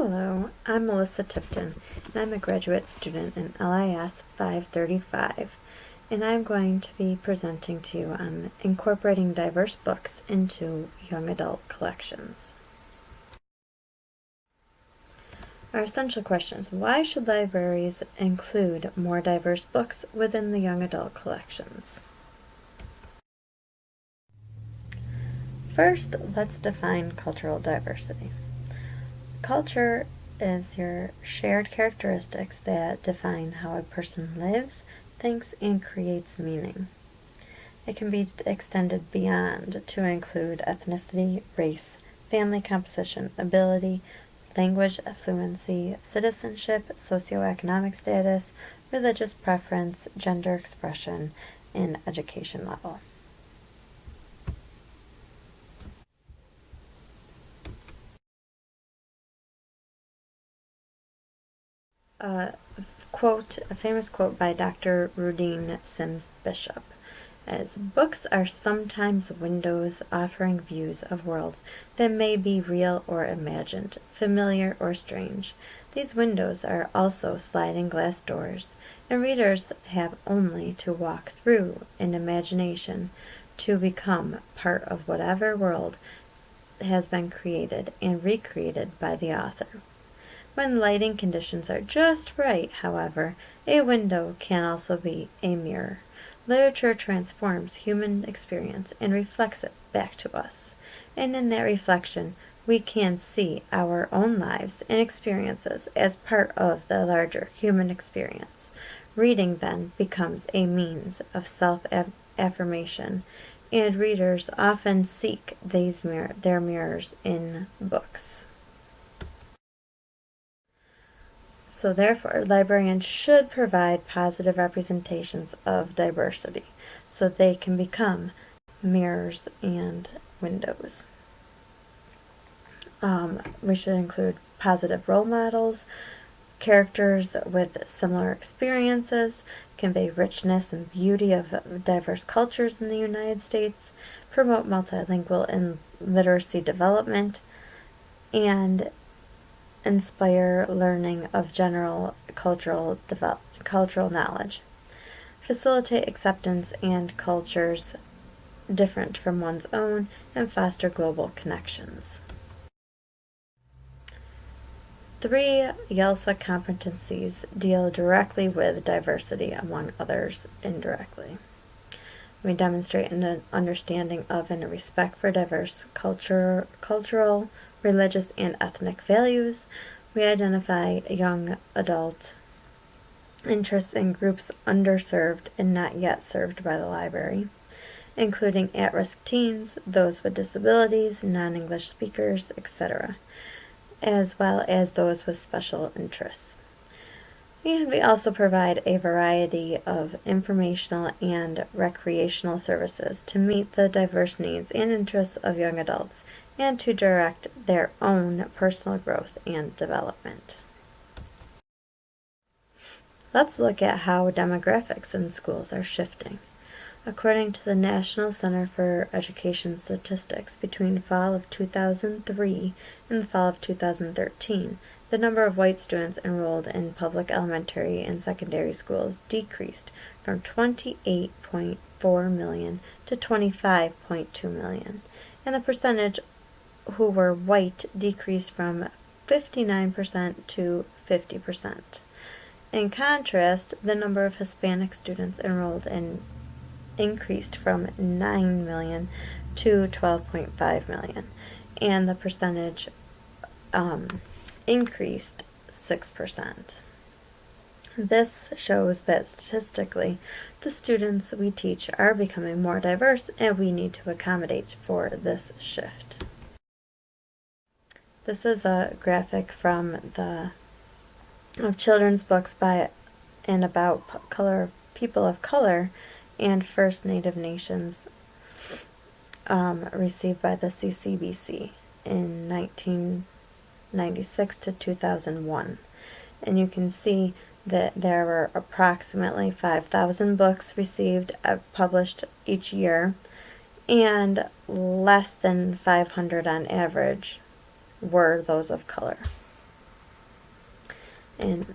Hello, I'm Melissa Tipton, and I'm a graduate student in LIS 535, and I'm going to be presenting to you on incorporating diverse books into young adult collections. Our essential questions: why should libraries include more diverse books within the young adult collections? First, let's define cultural diversity. Culture is your shared characteristics that define how a person lives, thinks, and creates meaning. It can be extended beyond to include ethnicity, race, family composition, ability, language fluency, citizenship, socioeconomic status, religious preference, gender expression, and education level. A famous quote by Dr. Rudine Sims Bishop is, "Books are sometimes windows offering views of worlds that may be real or imagined, familiar or strange. These windows are also sliding glass doors, and readers have only to walk through in imagination to become part of whatever world has been created and recreated by the author." When lighting conditions are just right, however, a window can also be a mirror. Literature transforms human experience and reflects it back to us. And in that reflection, we can see our own lives and experiences as part of the larger human experience. Reading then becomes a means of self-affirmation, and readers often seek their mirrors in books. So therefore, librarians should provide positive representations of diversity so they can become mirrors and windows. We should include positive role models, characters with similar experiences, convey richness and beauty of diverse cultures in the United States, promote multilingual and literacy development, and inspire learning of general cultural knowledge, facilitate acceptance and cultures different from one's own, and foster global connections. 3 YELSA competencies deal directly with diversity, among others indirectly. We demonstrate an understanding of and a respect for diverse cultural, religious, and ethnic values. We identify young adult interests in groups underserved and not yet served by the library, including at-risk teens, those with disabilities, non-English speakers, etc., as well as those with special interests. And we also provide a variety of informational and recreational services to meet the diverse needs and interests of young adults and to direct their own personal growth and development. Let's look at how demographics in schools are shifting. According to the National Center for Education Statistics, between fall of 2003 and the fall of 2013, the number of white students enrolled in public elementary and secondary schools decreased from 28.4 million to 25.2 million, and the percentage who were white decreased from 59% to 50%. In contrast, the number of Hispanic students enrolled increased from 9 million to 12.5 million, and the percentage increased 6%. This shows that statistically, the students we teach are becoming more diverse, and we need to accommodate for this shift. This is a graphic from of children's books by and about people of color and First Native Nations received by the CCBC in 1996 to 2001. And you can see that there were approximately 5,000 books received, published each year, and less than 500 on average were those of color. And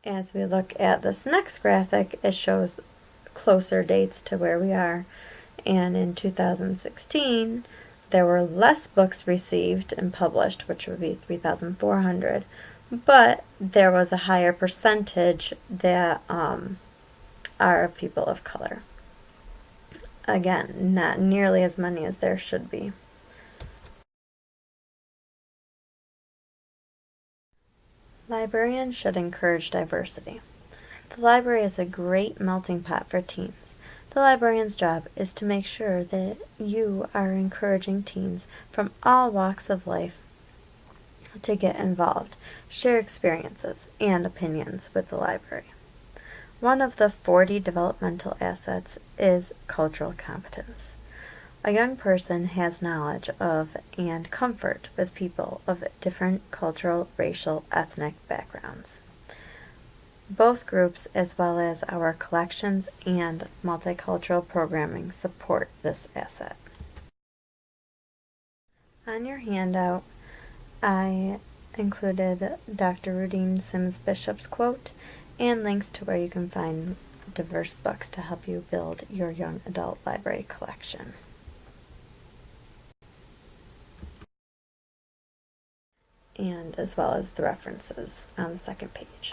as we look at this next graphic, it shows closer dates to where we are. And in 2016, there were less books received and published, which would be 3,400, but there was a higher percentage that are people of color. Again, not nearly as many as there should be. Librarians should encourage diversity. The library is a great melting pot for teens. The librarian's job is to make sure that you are encouraging teens from all walks of life to get involved, share experiences and opinions with the library. One of the 40 developmental assets is cultural competence. A young person has knowledge of and comfort with people of different cultural, racial, ethnic backgrounds. Both groups, as well as our collections and multicultural programming, support this asset. On your handout, I included Dr. Rudine Sims Bishop's quote and links to where you can find diverse books to help you build your young adult library collection. And as well as the references on the second page.